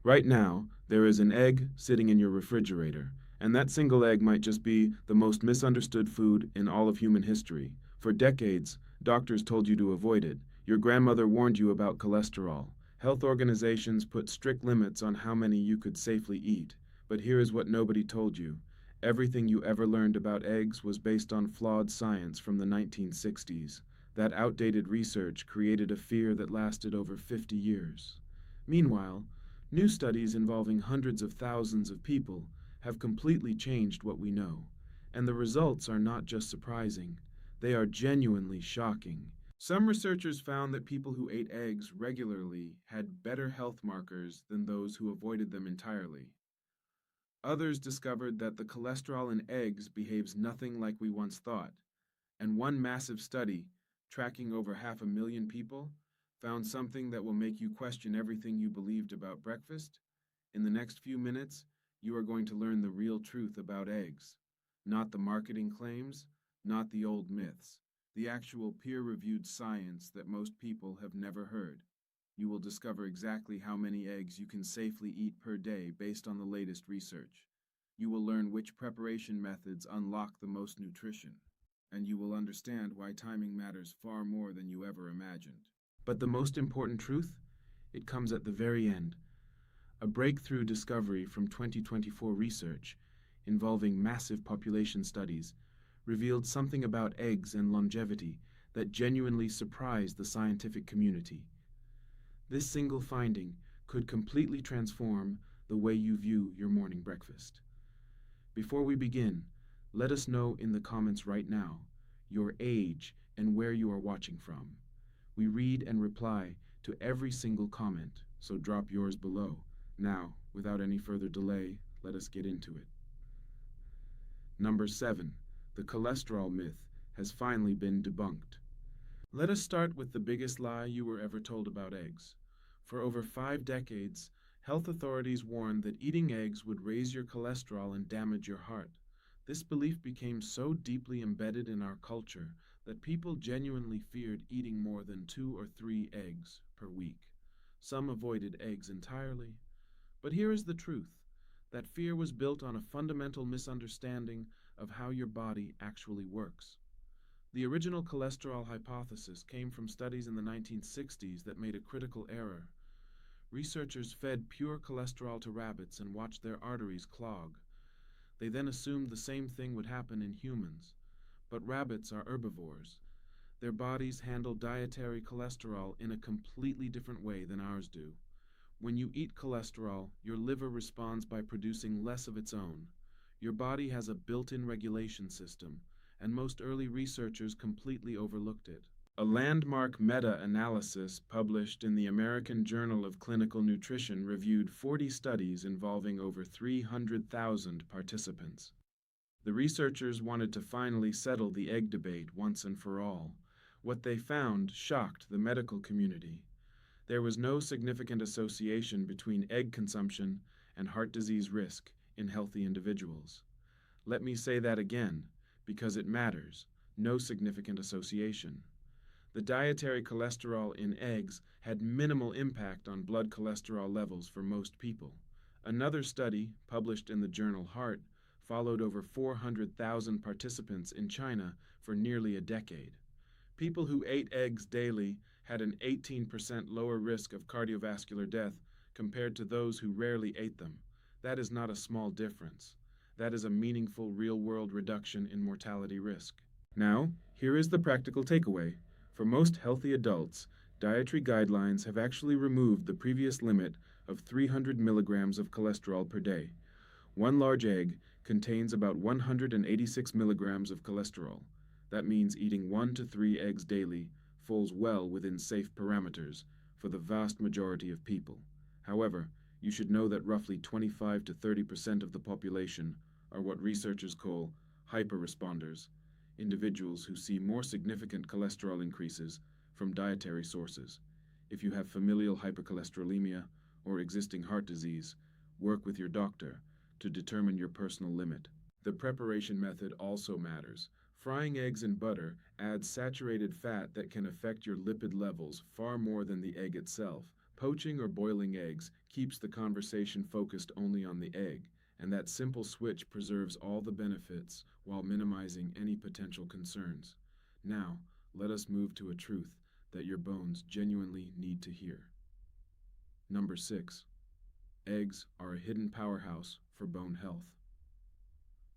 Right now, there is an egg sitting in your refrigerator, and that single egg might just be the most misunderstood food in all of human history. For decades, doctors told you to avoid it. Your grandmother warned you about cholesterol. Health organizations put strict limits on how many you could safely eat. But here is what nobody told you. Everything you ever learned about eggs was based on flawed science from the 1960s. That outdated research created a fear that lasted over 50 years. Meanwhile, new studies involving hundreds of thousands of people have completely changed what we know, and the results are not just surprising, they are genuinely shocking. Some researchers found that people who ate eggs regularly had better health markers than those who avoided them entirely. Others discovered that the cholesterol in eggs behaves nothing like we once thought, and one massive study, tracking over 500,000 people, found something that will make you question everything you believed about breakfast. In the next few minutes, you are going to learn the real truth about eggs. Not the marketing claims, not the old myths, the actual peer-reviewed science that most people have never heard. You will discover exactly how many eggs you can safely eat per day based on the latest research. You will learn which preparation methods unlock the most nutrition, and you will understand why timing matters far more than you ever imagined. But the most important truth? It comes at the very end. A breakthrough discovery from 2024 research involving massive population studies revealed something about eggs and longevity that genuinely surprised the scientific community. This single finding could completely transform the way you view your morning breakfast. Before we begin, let us know in the comments right now your age and where you are watching from. We read and reply to every single comment, so drop yours below. Now, without any further delay, let us get into it. Number 7. The cholesterol myth has finally been debunked. Let us start with the biggest lie you were ever told about eggs. For over 5 decades, health authorities warned that eating eggs would raise your cholesterol and damage your heart. This belief became so deeply embedded in our culture that people genuinely feared eating more than 2 or 3 eggs per week. Some avoided eggs entirely. But here is the truth. That fear was built on a fundamental misunderstanding of how your body actually works. The original cholesterol hypothesis came from studies in the 1960s that made a critical error. Researchers fed pure cholesterol to rabbits and watched their arteries clog. They then assumed the same thing would happen in humans. But rabbits are herbivores. Their bodies handle dietary cholesterol in a completely different way than ours do. When you eat cholesterol, your liver responds by producing less of its own. Your body has a built-in regulation system, and most early researchers completely overlooked it. A landmark meta-analysis published in the American Journal of Clinical Nutrition reviewed 40 studies involving over 300,000 participants. The researchers wanted to finally settle the egg debate once and for all. What they found shocked the medical community. There was no significant association between egg consumption and heart disease risk in healthy individuals. Let me say that again, because it matters. No significant association. The dietary cholesterol in eggs had minimal impact on blood cholesterol levels for most people. Another study, published in the journal Heart, followed over 400,000 participants in China for nearly a decade. People who ate eggs daily had an 18% lower risk of cardiovascular death compared to those who rarely ate them. That is not a small difference. That is a meaningful real-world reduction in mortality risk. Now, here is the practical takeaway. For most healthy adults, dietary guidelines have actually removed the previous limit of 300 milligrams of cholesterol per day. One large egg contains about 186 milligrams of cholesterol. That means eating 1 to 3 eggs daily falls well within safe parameters for the vast majority of people. However, you should know that roughly 25 to 30% of the population are what researchers call hyperresponders, individuals who see more significant cholesterol increases from dietary sources. If you have familial hypercholesterolemia or existing heart disease, work with your doctor to determine your personal limit. The preparation method also matters. Frying eggs in butter adds saturated fat that can affect your lipid levels far more than the egg itself. Poaching or boiling eggs keeps the conversation focused only on the egg, and that simple switch preserves all the benefits while minimizing any potential concerns. Now, let us move to a truth that your bones genuinely need to hear. Number 6. Eggs are a hidden powerhouse for bone health.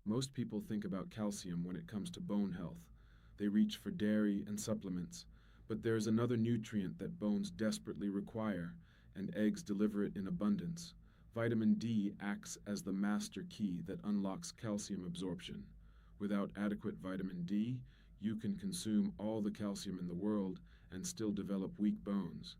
Most people think about calcium when it comes to bone health. They reach for dairy and supplements, but there is another nutrient that bones desperately require, and eggs deliver it in abundance. Vitamin D acts as the master key that unlocks calcium absorption. Without adequate vitamin D, you can consume all the calcium in the world and still develop weak bones.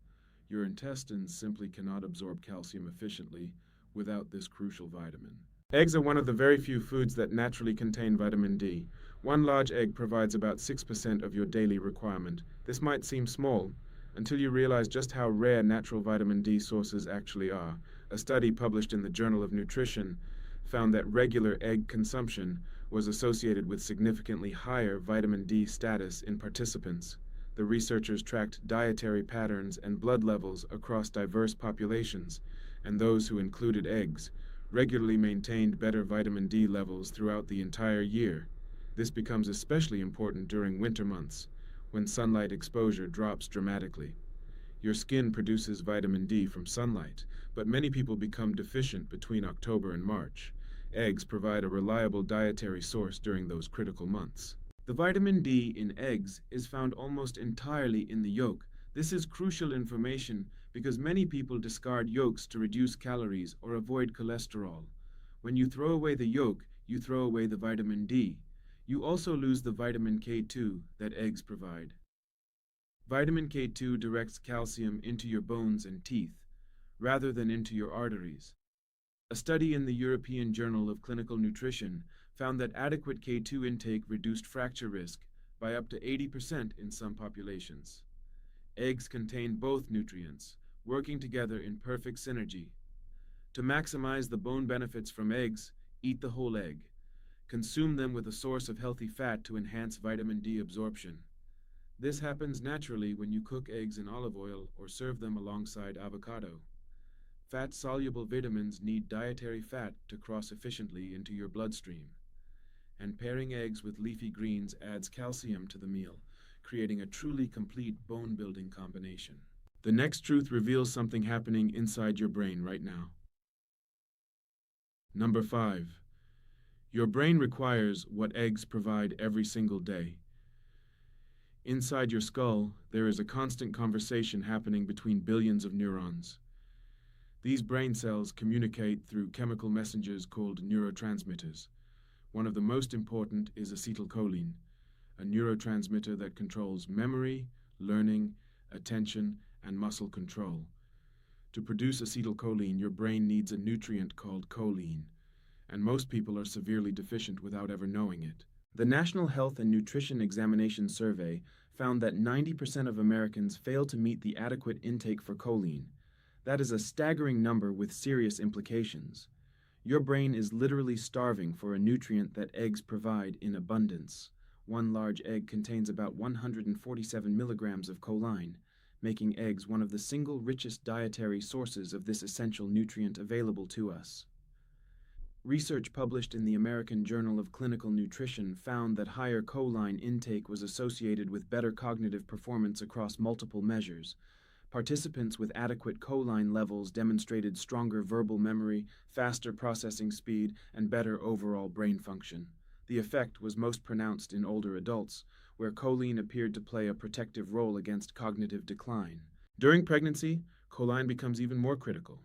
Your intestines simply cannot absorb calcium efficiently without this crucial vitamin. Eggs are one of the very few foods that naturally contain vitamin D. One large egg provides about 6% of your daily requirement. This might seem small until you realize just how rare natural vitamin D sources actually are. A study published in the Journal of Nutrition found that regular egg consumption was associated with significantly higher vitamin D status in participants. The researchers tracked dietary patterns and blood levels across diverse populations, and those who included eggs regularly maintained better vitamin D levels throughout the entire year. This becomes especially important during winter months, when sunlight exposure drops dramatically. Your skin produces vitamin D from sunlight, but many people become deficient between October and March. Eggs provide a reliable dietary source during those critical months. The vitamin D in eggs is found almost entirely in the yolk. This is crucial information because many people discard yolks to reduce calories or avoid cholesterol. When you throw away the yolk, you throw away the vitamin D. You also lose the vitamin K2 that eggs provide. Vitamin K2 directs calcium into your bones and teeth, rather than into your arteries. A study in the European Journal of Clinical Nutrition found that adequate K2 intake reduced fracture risk by up to 80% in some populations. Eggs contain both nutrients, working together in perfect synergy. To maximize the bone benefits from eggs, eat the whole egg. Consume them with a source of healthy fat to enhance vitamin D absorption. This happens naturally when you cook eggs in olive oil or serve them alongside avocado. Fat-soluble vitamins need dietary fat to cross efficiently into your bloodstream. And pairing eggs with leafy greens adds calcium to the meal, creating a truly complete bone-building combination. The next truth reveals something happening inside your brain right now. Number 5. Your brain requires what eggs provide every single day. Inside your skull, there is a constant conversation happening between billions of neurons. These brain cells communicate through chemical messengers called neurotransmitters. One of the most important is acetylcholine, a neurotransmitter that controls memory, learning, attention, and muscle control. To produce acetylcholine, your brain needs a nutrient called choline, and most people are severely deficient without ever knowing it. The National Health and Nutrition Examination Survey found that 90% of Americans fail to meet the adequate intake for choline. That is a staggering number with serious implications. Your brain is literally starving for a nutrient that eggs provide in abundance. One large egg contains about 147 milligrams of choline, making eggs one of the single richest dietary sources of this essential nutrient available to us. Research published in the American Journal of Clinical Nutrition found that higher choline intake was associated with better cognitive performance across multiple measures. Participants with adequate choline levels demonstrated stronger verbal memory, faster processing speed, and better overall brain function. The effect was most pronounced in older adults, where choline appeared to play a protective role against cognitive decline. During pregnancy, choline becomes even more critical.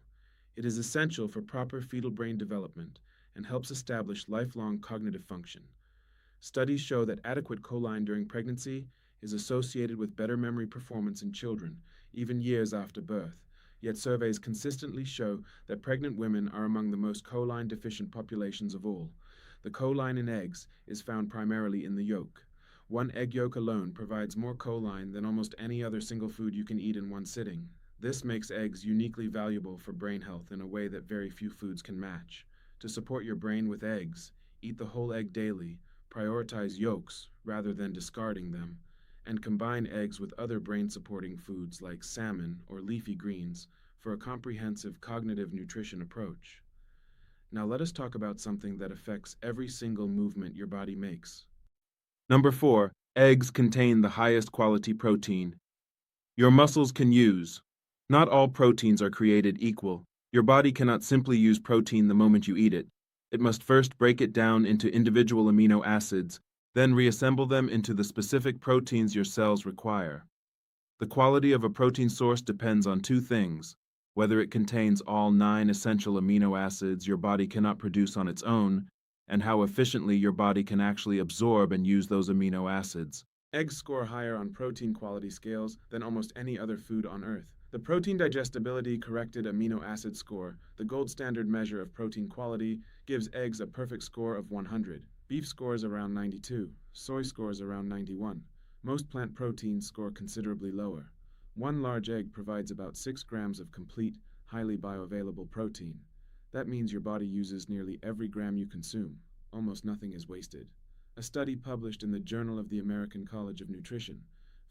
It is essential for proper fetal brain development and helps establish lifelong cognitive function. Studies show that adequate choline during pregnancy is associated with better memory performance in children, even years after birth. Yet surveys consistently show that pregnant women are among the most choline deficient populations of all. The choline in eggs is found primarily in the yolk. One egg yolk alone provides more choline than almost any other single food you can eat in one sitting. This makes eggs uniquely valuable for brain health in a way that very few foods can match. To support your brain with eggs, eat the whole egg daily, prioritize yolks rather than discarding them, and combine eggs with other brain-supporting foods like salmon or leafy greens for a comprehensive cognitive nutrition approach. Now let us talk about something that affects every single movement your body makes. Number 4, eggs contain the highest quality protein your muscles can use. Not all proteins are created equal. Your body cannot simply use protein the moment you eat it. It must first break it down into individual amino acids, then reassemble them into the specific proteins your cells require. The quality of a protein source depends on two things: whether it contains all 9 essential amino acids your body cannot produce on its own, and how efficiently your body can actually absorb and use those amino acids. Eggs score higher on protein quality scales than almost any other food on Earth. The Protein Digestibility Corrected Amino Acid Score, the gold standard measure of protein quality, gives eggs a perfect score of 100. Beef scores around 92. Soy scores around 91. Most plant proteins score considerably lower. One large egg provides about 6 grams of complete, highly bioavailable protein. That means your body uses nearly every gram you consume. Almost nothing is wasted. A study published in the Journal of the American College of Nutrition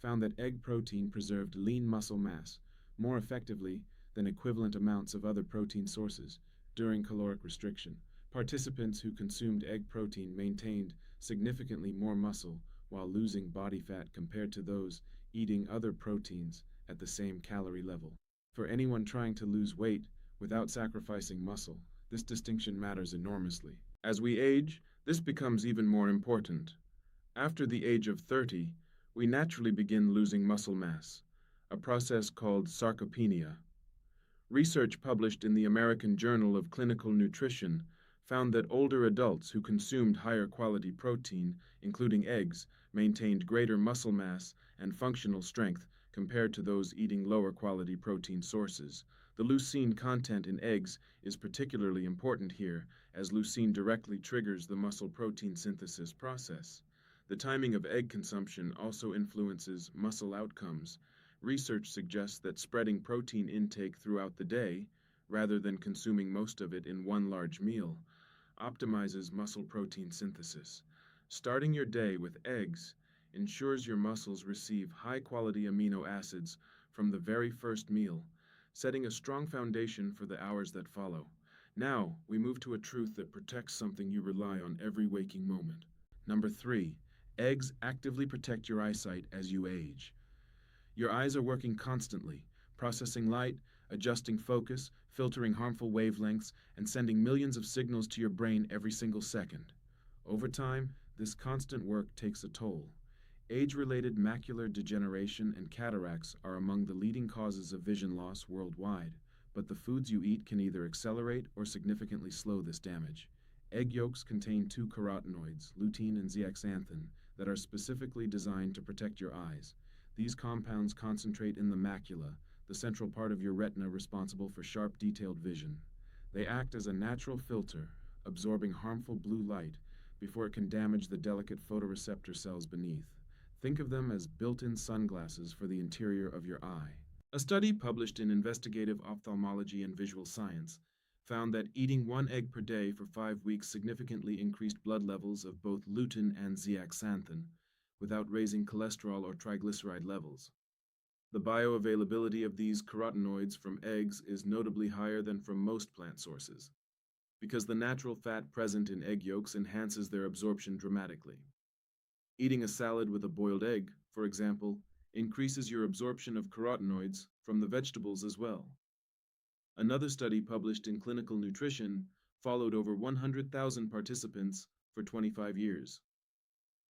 found that egg protein preserved lean muscle mass more effectively than equivalent amounts of other protein sources during caloric restriction. Participants who consumed egg protein maintained significantly more muscle while losing body fat compared to those eating other proteins at the same calorie level. For anyone trying to lose weight without sacrificing muscle, this distinction matters enormously. As we age, this becomes even more important. After the age of 30, we naturally begin losing muscle mass, a process called sarcopenia. Research published in the American Journal of Clinical Nutrition found that older adults who consumed higher quality protein, including eggs, maintained greater muscle mass and functional strength compared to those eating lower quality protein sources. The leucine content in eggs is particularly important here, as leucine directly triggers the muscle protein synthesis process. The timing of egg consumption also influences muscle outcomes. Research suggests that spreading protein intake throughout the day, rather than consuming most of it in one large meal, optimizes muscle protein synthesis. Starting your day with eggs ensures your muscles receive high-quality amino acids from the very first meal, setting a strong foundation for the hours that follow. Now, we move to a truth that protects something you rely on every waking moment. Number 3, eggs actively protect your eyesight as you age. Your eyes are working constantly, processing light, adjusting focus, filtering harmful wavelengths, and sending millions of signals to your brain every single second. Over time, this constant work takes a toll. Age-related macular degeneration and cataracts are among the leading causes of vision loss worldwide, but the foods you eat can either accelerate or significantly slow this damage. Egg yolks contain 2 carotenoids, lutein and zeaxanthin, that are specifically designed to protect your eyes. These compounds concentrate in the macula, the central part of your retina responsible for sharp, detailed vision. They act as a natural filter, absorbing harmful blue light before it can damage the delicate photoreceptor cells beneath. Think of them as built-in sunglasses for the interior of your eye. A study published in Investigative Ophthalmology and Visual Science found that eating 1 egg per day for 5 weeks significantly increased blood levels of both lutein and zeaxanthin, without raising cholesterol or triglyceride levels. The bioavailability of these carotenoids from eggs is notably higher than from most plant sources, because the natural fat present in egg yolks enhances their absorption dramatically. Eating a salad with a boiled egg, for example, increases your absorption of carotenoids from the vegetables as well. Another study published in Clinical Nutrition followed over 100,000 participants for 25 years.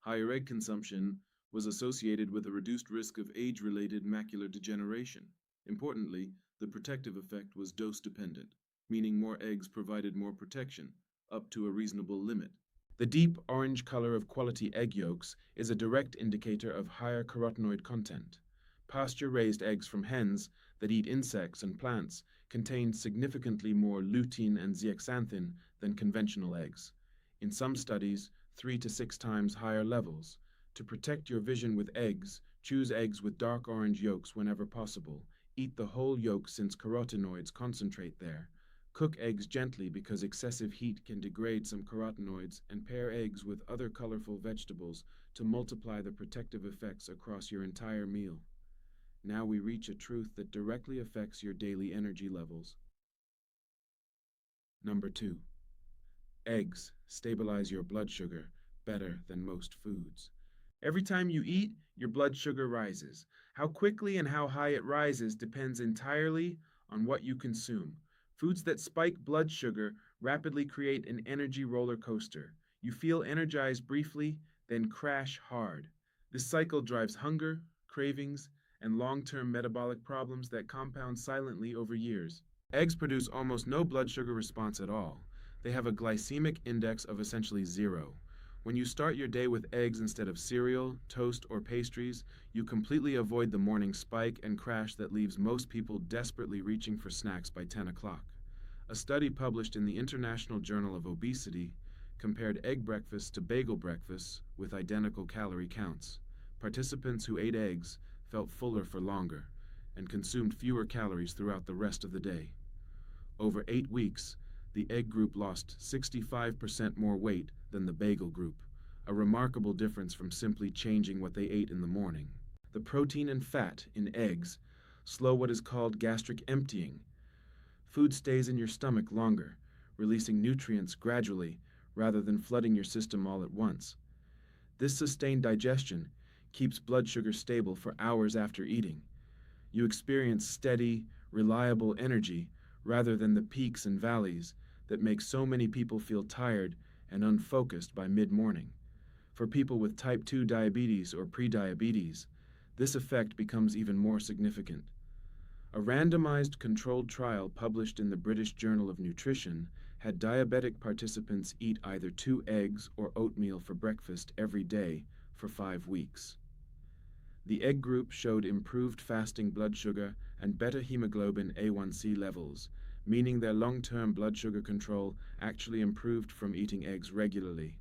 Higher egg consumption was associated with a reduced risk of age-related macular degeneration. Importantly, the protective effect was dose-dependent, meaning more eggs provided more protection, up to a reasonable limit. The deep orange color of quality egg yolks is a direct indicator of higher carotenoid content. Pasture-raised eggs from hens that eat insects and plants contain significantly more lutein and zeaxanthin than conventional eggs. In some studies, 3 to 6 times higher levels. To protect your vision with eggs, choose eggs with dark orange yolks whenever possible. Eat the whole yolk since carotenoids concentrate there. Cook eggs gently because excessive heat can degrade some carotenoids, and pair eggs with other colorful vegetables to multiply the protective effects across your entire meal. Now we reach a truth that directly affects your daily energy levels. Number 2. Eggs stabilize your blood sugar better than most foods. Every time you eat, your blood sugar rises. How quickly and how high it rises depends entirely on what you consume. Foods that spike blood sugar rapidly create an energy roller coaster. You feel energized briefly, then crash hard. This cycle drives hunger, cravings, and long-term metabolic problems that compound silently over years. Eggs produce almost no blood sugar response at all. They have a glycemic index of essentially zero. When you start your day with eggs instead of cereal, toast, or pastries, you completely avoid the morning spike and crash that leaves most people desperately reaching for snacks by 10 o'clock. A study published in the International Journal of Obesity compared egg breakfasts to bagel breakfasts with identical calorie counts. Participants who ate eggs felt fuller for longer and consumed fewer calories throughout the rest of the day. Over 8 weeks, the egg group lost 65% more weight than the bagel group, a remarkable difference from simply changing what they ate in the morning. The protein and fat in eggs slow what is called gastric emptying. Food stays in your stomach longer, releasing nutrients gradually rather than flooding your system all at once. This sustained digestion keeps blood sugar stable for hours after eating. You experience steady, reliable energy rather than the peaks and valleys that make so many people feel tired and unfocused by mid-morning. For people with type 2 diabetes or prediabetes, this effect becomes even more significant. A randomized controlled trial published in the British Journal of Nutrition had diabetic participants eat either 2 eggs or oatmeal for breakfast every day for 5 weeks. The egg group showed improved fasting blood sugar and better hemoglobin A1C levels, meaning their long-term blood sugar control actually improved from eating eggs regularly.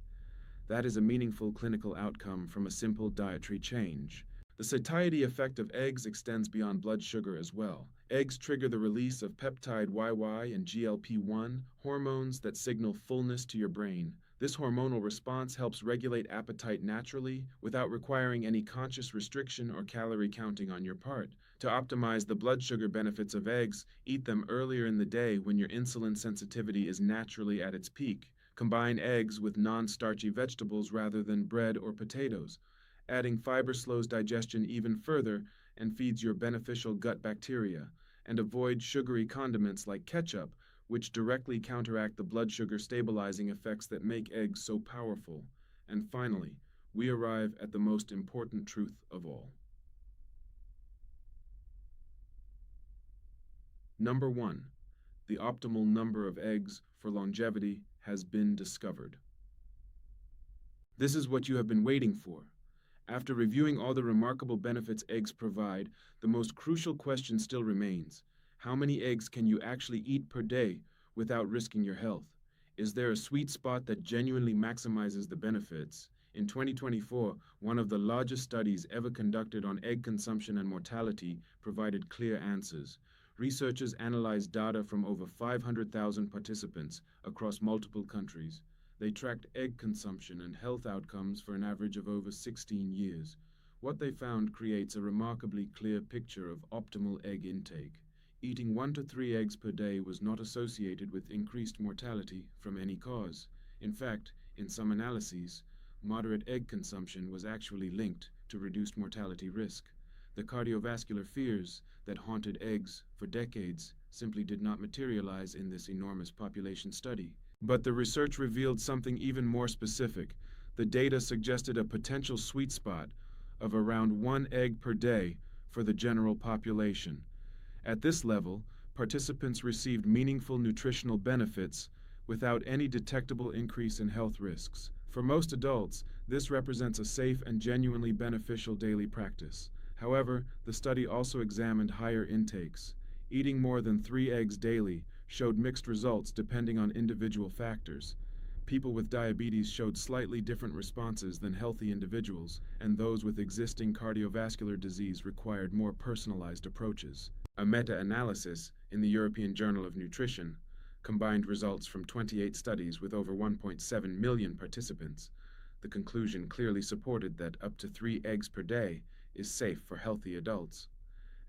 That is a meaningful clinical outcome from a simple dietary change. The satiety effect of eggs extends beyond blood sugar as well. Eggs trigger the release of peptide YY and GLP-1, hormones that signal fullness to your brain. This hormonal response helps regulate appetite naturally without requiring any conscious restriction or calorie counting on your part. To optimize the blood sugar benefits of eggs, eat them earlier in the day when your insulin sensitivity is naturally at its peak. Combine eggs with non-starchy vegetables rather than bread or potatoes. Adding fiber slows digestion even further and feeds your beneficial gut bacteria. And avoid sugary condiments like ketchup, which directly counteract the blood sugar stabilizing effects that make eggs so powerful. And finally, we arrive at the most important truth of all. Number 1. The optimal number of eggs for longevity has been discovered. This is what you have been waiting for. After reviewing all the remarkable benefits eggs provide, the most crucial question still remains. How many eggs can you actually eat per day without risking your health? Is there a sweet spot that genuinely maximizes the benefits? In 2024, one of the largest studies ever conducted on egg consumption and mortality provided clear answers. Researchers analyzed data from over 500,000 participants across multiple countries. They tracked egg consumption and health outcomes for an average of over 16 years. What they found creates a remarkably clear picture of optimal egg intake. Eating 1 to 3 eggs per day was not associated with increased mortality from any cause. In fact, in some analyses, moderate egg consumption was actually linked to reduced mortality risk. The cardiovascular fears that haunted eggs for decades simply did not materialize in this enormous population study. But the research revealed something even more specific. The data suggested a potential sweet spot of around 1 egg per day for the general population. At this level, participants received meaningful nutritional benefits without any detectable increase in health risks. For most adults, this represents a safe and genuinely beneficial daily practice. However, the study also examined higher intakes. Eating more than 3 eggs daily showed mixed results depending on individual factors. People with diabetes showed slightly different responses than healthy individuals, and those with existing cardiovascular disease required more personalized approaches. A meta-analysis in the European Journal of Nutrition combined results from 28 studies with over 1.7 million participants. The conclusion clearly supported that up to 3 eggs per day is safe for healthy adults.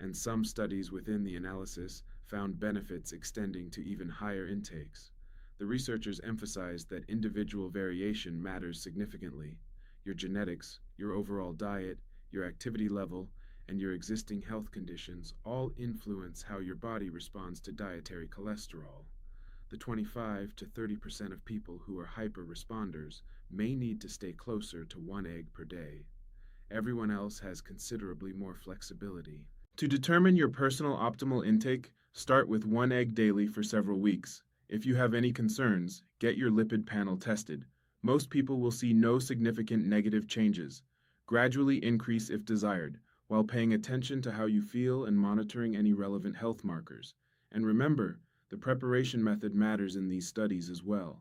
and some studies within the analysis found benefits extending to even higher intakes. The researchers emphasized that individual variation matters significantly. Your genetics, your overall diet, your activity level, and your existing health conditions all influence how your body responds to dietary cholesterol. The 25 to 30% of people who are hyper responders may need to stay closer to 1 egg per day. Everyone else has considerably more flexibility. To determine your personal optimal intake, start with 1 egg daily for several weeks. If you have any concerns, get your lipid panel tested. Most people will see no significant negative changes. Gradually increase if desired, while paying attention to how you feel and monitoring any relevant health markers. And remember, the preparation method matters in these studies as well.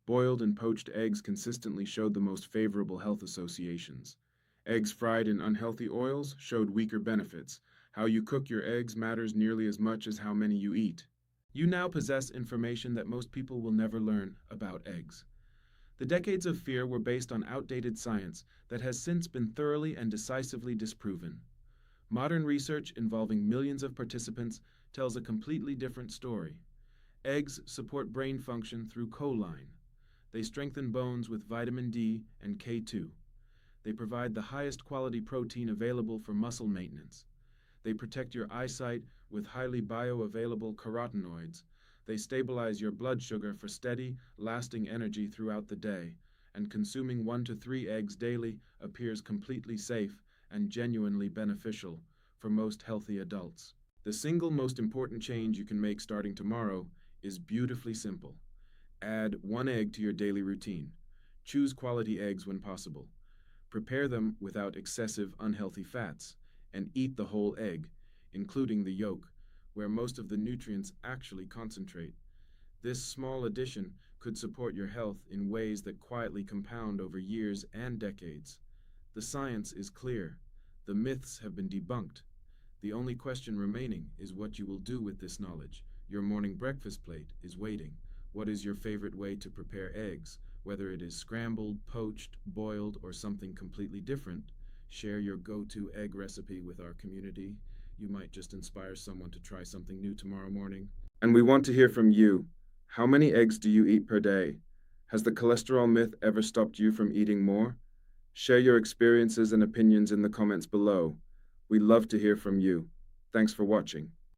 Boiled and poached eggs consistently showed the most favorable health associations. Eggs fried in unhealthy oils showed weaker benefits. How you cook your eggs matters nearly as much as how many you eat. You now possess information that most people will never learn about eggs. The decades of fear were based on outdated science that has since been thoroughly and decisively disproven. Modern research involving millions of participants tells a completely different story. Eggs support brain function through choline. They strengthen bones with vitamin D and K2. They provide the highest quality protein available for muscle maintenance. They protect your eyesight with highly bioavailable carotenoids. They stabilize your blood sugar for steady, lasting energy throughout the day. And consuming 1 to 3 eggs daily appears completely safe and genuinely beneficial for most healthy adults. The single most important change you can make starting tomorrow is beautifully simple. Add 1 egg to your daily routine. Choose quality eggs when possible. Prepare them without excessive unhealthy fats, and eat the whole egg, including the yolk, where most of the nutrients actually concentrate. This small addition could support your health in ways that quietly compound over years and decades. The science is clear. The myths have been debunked. The only question remaining is what you will do with this knowledge. Your morning breakfast plate is waiting. What is your favorite way to prepare eggs? Whether it is scrambled, poached, boiled, or something completely different, share your go-to egg recipe with our community. You might just inspire someone to try something new tomorrow morning. And we want to hear from you. How many eggs do you eat per day? Has the cholesterol myth ever stopped you from eating more? Share your experiences and opinions in the comments below. We love to hear from you. Thanks for watching.